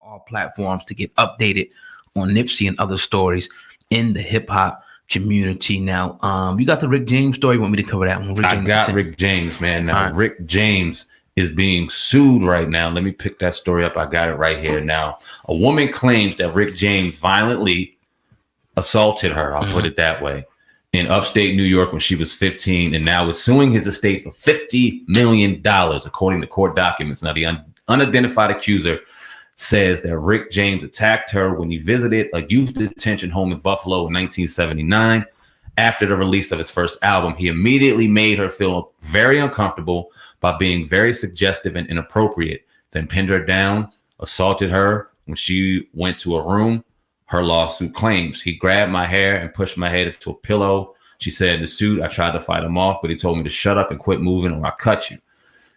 all platforms to get updated on Nipsey and other stories in the hip hop community. Now, you got the Rick James story. You want me to cover that one? Rick James, man. Now, Rick James is being sued right now. Let me pick that story up. I got it right here. Now, a woman claims that Rick James violently assaulted her. I'll put it that way. In upstate New York when she was 15, and now is suing his estate for $50 million, according to court documents. Now, the unidentified accuser says that Rick James attacked her when he visited a youth detention home in Buffalo in 1979. After the release of his first album, he immediately made her feel very uncomfortable by being very suggestive and inappropriate, then pinned her down, assaulted her when she went to a room. Her lawsuit claims he grabbed my hair and pushed my head into a pillow. She said in the suit, I tried to fight him off, but he told me to shut up and quit moving or I'll cut you.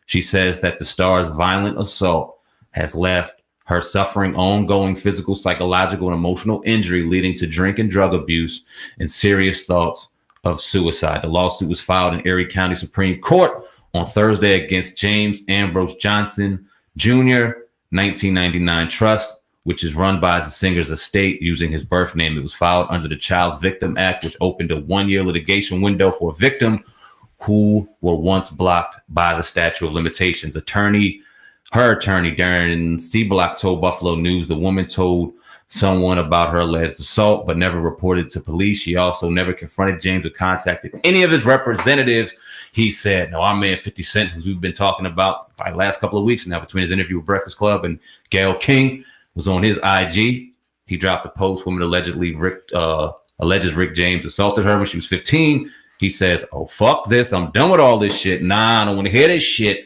She says that the star's violent assault has left her suffering ongoing physical, psychological, and emotional injury, leading to drink and drug abuse and serious thoughts of suicide. The lawsuit was filed in Erie County Supreme Court on Thursday against James Ambrose Johnson Jr. 1999 Trust, which is run by the singer's estate using his birth name. It was filed under the Child Victim Act, which opened a 1-year litigation window for a victim who were once blocked by the statute of limitations. Her attorney, Darren Seablock, told Buffalo News the woman told someone about her alleged assault, but never reported to police. She also never confronted James or contacted any of his representatives. He said, no, our man 50 Cent, who we've been talking about by the last couple of weeks now between his interview with Breakfast Club and Gayle King, was on his IG. He dropped a post. Woman alleges Rick James assaulted her when she was 15. He says, oh, fuck this. I'm done with all this shit. Nah, I don't want to hear this shit.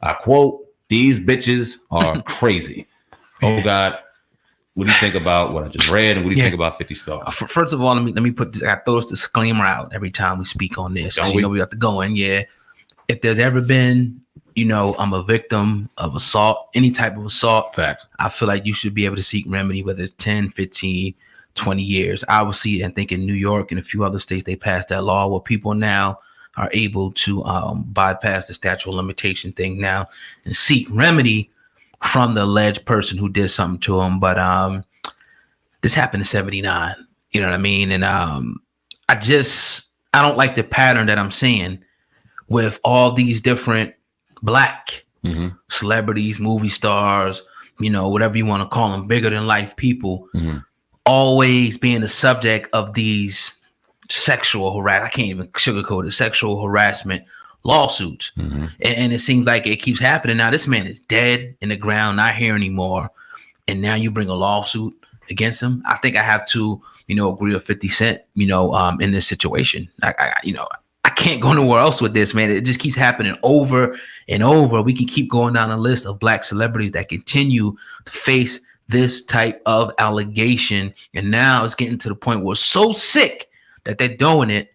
I quote, these bitches are crazy. Oh, God. What do you think about what I just read? And what do you think about 50 Star? First of all, let me put this. I throw this disclaimer out every time we speak on this. We have to go in. Yeah. If there's ever been, I'm a victim of assault, any type of assault. Facts. I feel like you should be able to seek remedy, whether it's 10, 15, 20 years. Obviously, I think in New York and a few other states, they passed that law where people now are able to bypass the statute of limitation thing now and seek remedy from the alleged person who did something to them. But this happened in 79. You know what I mean? And I don't like the pattern that I'm seeing with all these different Black celebrities, movie stars, whatever you want to call them, bigger than life people, always being the subject of these sexual harassment. I can't even sugarcoat it, sexual harassment lawsuits. And it seems like it keeps happening. Now this man is dead in the ground, not here anymore. And now you bring a lawsuit against him. I think I have to, agree with 50 Cent, in this situation. I can't go nowhere else with this, man. It just keeps happening over and over. We can keep going down a list of Black celebrities that continue to face this type of allegation. And now it's getting to the point where it's so sick that they're doing it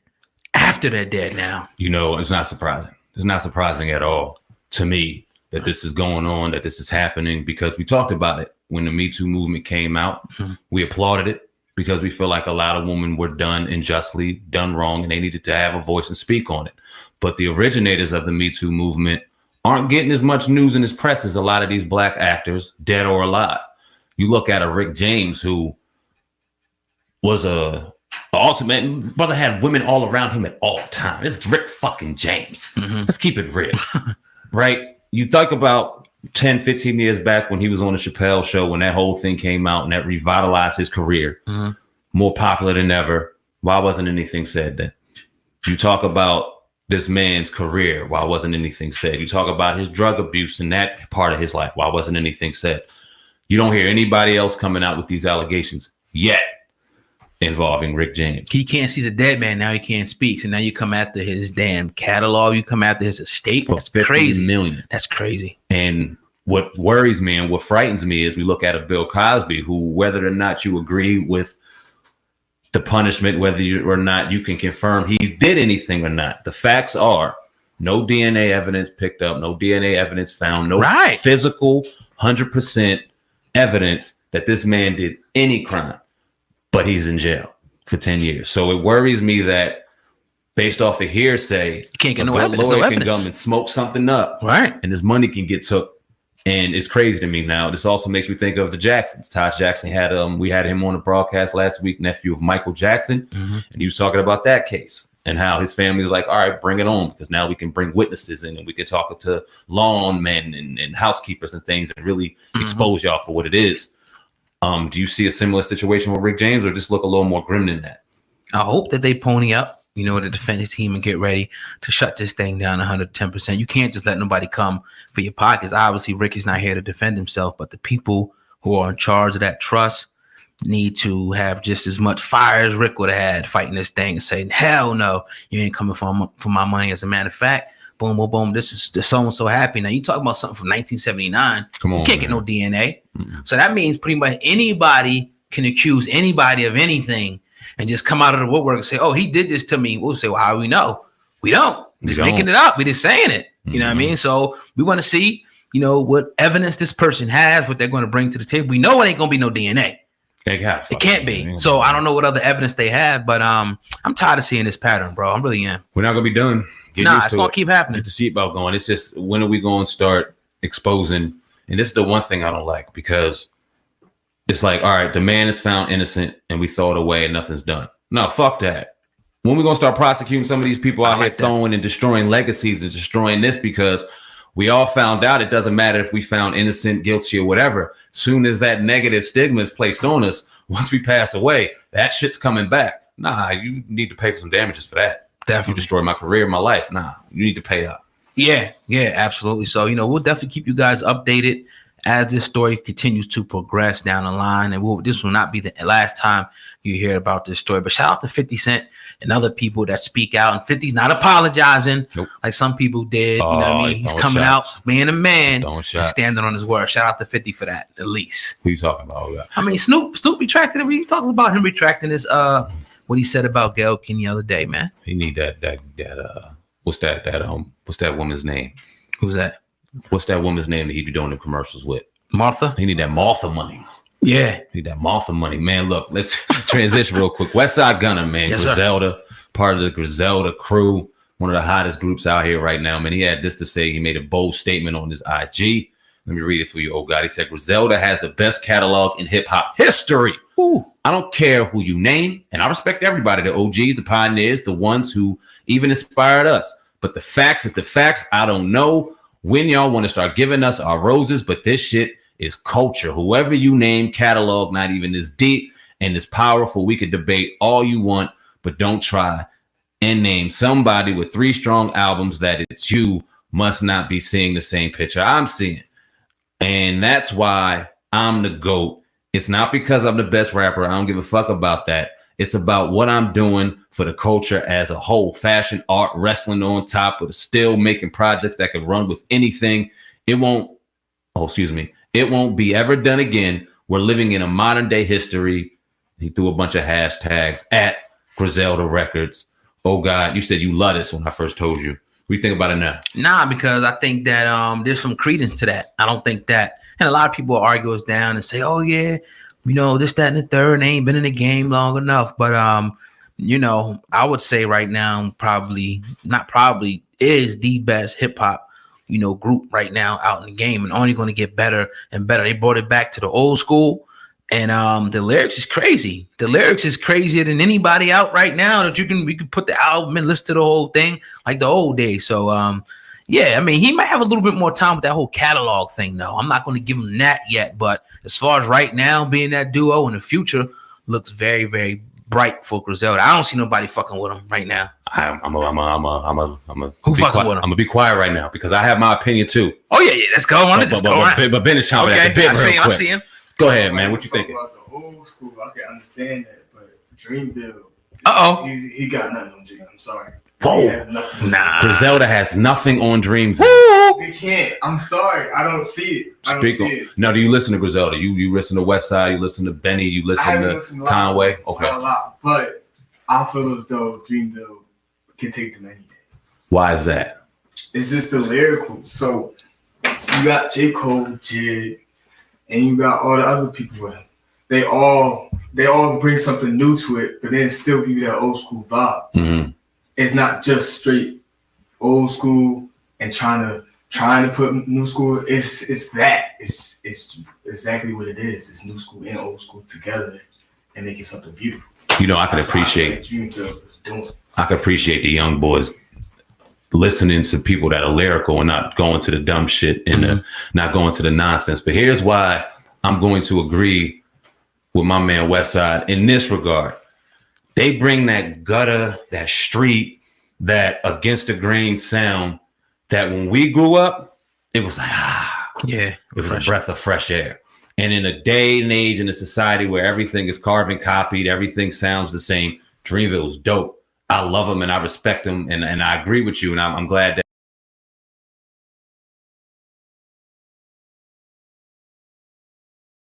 after they're dead now. It's not surprising. It's not surprising at all to me that this is going on, that this is happening, because we talked about it when the Me Too movement came out. We applauded it because we feel like a lot of women were done unjustly, done wrong, and they needed to have a voice and speak on it. But the originators of the Me Too movement aren't getting as much news in this press as a lot of these Black actors, dead or alive. You look at a Rick James, who was a ultimate brother, had women all around him at all times. This is Rick fucking James. Let's keep it real, right? You think about 10, 15 years back when he was on the Chappelle show, when that whole thing came out and that revitalized his career, more popular than ever. Why wasn't anything said then? You talk about this man's career. Why wasn't anything said? You talk about his drug abuse and that part of his life. Why wasn't anything said? You don't hear anybody else coming out with these allegations yet involving Rick James. He can't see the dead man. Now he can't speak. So now you come after his damn catalog. You come after his estate. That's crazy. $50 That's crazy. And what worries me and what frightens me is we look at a Bill Cosby, who, whether or not you agree with the punishment, whether or not you can confirm he did anything or not, the facts are no DNA evidence picked up, no DNA evidence found, no physical 100% evidence that this man did any crime. But he's in jail for 10 years. So it worries me that based off of hearsay, you can't get no evidence. Lawyer can come and smoke something up. Right. And his money can get took And it's crazy to me now. This also makes me think of the Jacksons. Taj Jackson had we had him on the broadcast last week, nephew of Michael Jackson, and he was talking about that case and how his family was like, all right, bring it on, because now we can bring witnesses in and we can talk to lawn men and housekeepers and things and really expose y'all for what it is. Do you see a similar situation with Rick James, or just look a little more grim than that? I hope that they pony up, you know, to defend his team and get ready to shut this thing down 110%. You can't just let nobody come for your pockets. Obviously, Rick is not here to defend himself, but the people who are in charge of that trust need to have just as much fire as Rick would have had fighting this thing and saying, hell no, you ain't coming for my money. As a matter of fact, boom, boom, boom, this is the so happy. Now, you talk about something from 1979. Come on, you can't get no DNA. So that means pretty much anybody can accuse anybody of anything and just come out of the woodwork and say, oh, he did this to me. We'll say, well, how do we know? We don't. We're just making it up. We're just saying it. You know what I mean? So we want to see, you know, what evidence this person has, what they're going to bring to the table. We know it ain't going to be no DNA. It can't be. So I don't know what other evidence they have, but I'm tired of seeing this pattern, bro. I really am. We're not going to be done. It's going to keep happening. Get the seatbelt going. It's just, when are we going to start exposing? And this is the one thing I don't like, because it's like, all right, the man is found innocent and we throw it away and nothing's done. No, fuck that. When we going to start prosecuting some of these people out here throwing and destroying legacies and destroying this, because we all found out it doesn't matter if we found innocent, guilty, or whatever. Soon as that negative stigma is placed on us, once we pass away, that shit's coming back. Nah, you need to pay for some damages for that. Definitely. You destroyed my career, my life. Nah, you need to pay up. Yeah, absolutely. So, you know, we'll definitely keep you guys updated as this story continues to progress down the line. And this will not be the last time you hear about this story. But shout out to 50 Cent and other people that speak out. And 50's not apologizing like some people did. You know what I mean? He's coming out, being a man, standing on his word. Shout out to 50 for that, at least. Who you talking about? I mean, Snoop retracted it. We talking about him retracting his what he said about Gayle King the other day, man. He need that what's that woman's name? Who's that? What's that woman's name that he be doing the commercials with? Martha? He need that Martha money. Yeah. Need that Martha money. Man, look, let's transition real quick. Westside Gunna, man. Yes, Griselda, part of the Griselda crew, one of the hottest groups out here right now, man. He had this to say. He made a bold statement on his IG. Let me read it for you, oh God. He said, Griselda has the best catalog in hip-hop history. Ooh. I don't care who you name, and I respect everybody, the OGs, the pioneers, the ones who even inspired us. But the facts is the facts. I don't know when y'all want to start giving us our roses, but this shit is culture. Whoever you name, catalog, not even as deep and as powerful. We could debate all you want, but don't try and name somebody with 3 strong albums that it's you must not be seeing the same picture I'm seeing. And that's why I'm the GOAT. It's not because I'm the best rapper. I don't give a fuck about that. It's about what I'm doing for the culture as a whole. Fashion, art, wrestling on top, but still making projects that can run with anything. It won't be ever done again. We're living in a modern day history. He threw a bunch of hashtags at Griselda Records. Oh God, you said you love this when I first told you. What do you think about it now? Nah, because I think that there's some credence to that. I don't think that, and a lot of people argue us down and say, oh yeah, you know, this, that, and the third, and they ain't been in the game long enough. But you know, I would say right now, is the best hip hop, you know, group right now out in the game, and only going to get better and better. They brought it back to the old school, and the lyrics is crazy. The lyrics is crazier than anybody out right now that we can put the album and listen to the whole thing like the old days. So yeah, I mean, he might have a little bit more time with that whole catalog thing, though. I'm not going to give him that yet, but as far as right now being that duo in the future, looks very, very bright for Griselda. I don't see nobody fucking with him right now. I'm Who fucking with him? I'm gonna be quiet right now because I have my opinion too. Oh yeah, let's go on. But Ben is chomping at the bit. I see him. Go ahead, man. What you thinking? About the old school, I can understand that, but Dreamville, he got nothing on Dream. I'm sorry. Whoa, nah. Griselda has nothing on Dreamville. They can't. I'm sorry. I don't see it. Now, do you listen to Griselda? You listen to Westside, you listen to Benny, you listen to Conway? Okay. Not a lot, but I feel as though Dreamville can take them any day. Why is that? It's just the lyrical. So you got J. Cole, Jid, and you got all the other people with him. They all bring something new to it, but then still give you that old school vibe. Mm-hmm. It's not just straight old school and trying to trying to put new school. It's exactly what it is. It's new school and old school together and making something beautiful. You know, I can appreciate the young boys listening to people that are lyrical and not going to the dumb shit and not going to the nonsense. But here's why I'm going to agree with my man Westside in this regard. They bring that gutter, that street, that against the grain sound that when we grew up, it was like, it was a breath of fresh air. And in a day and age in a society where everything is carbon copied, everything sounds the same, Dreamville was dope. I love them and I respect them, and I agree with you, and I'm glad that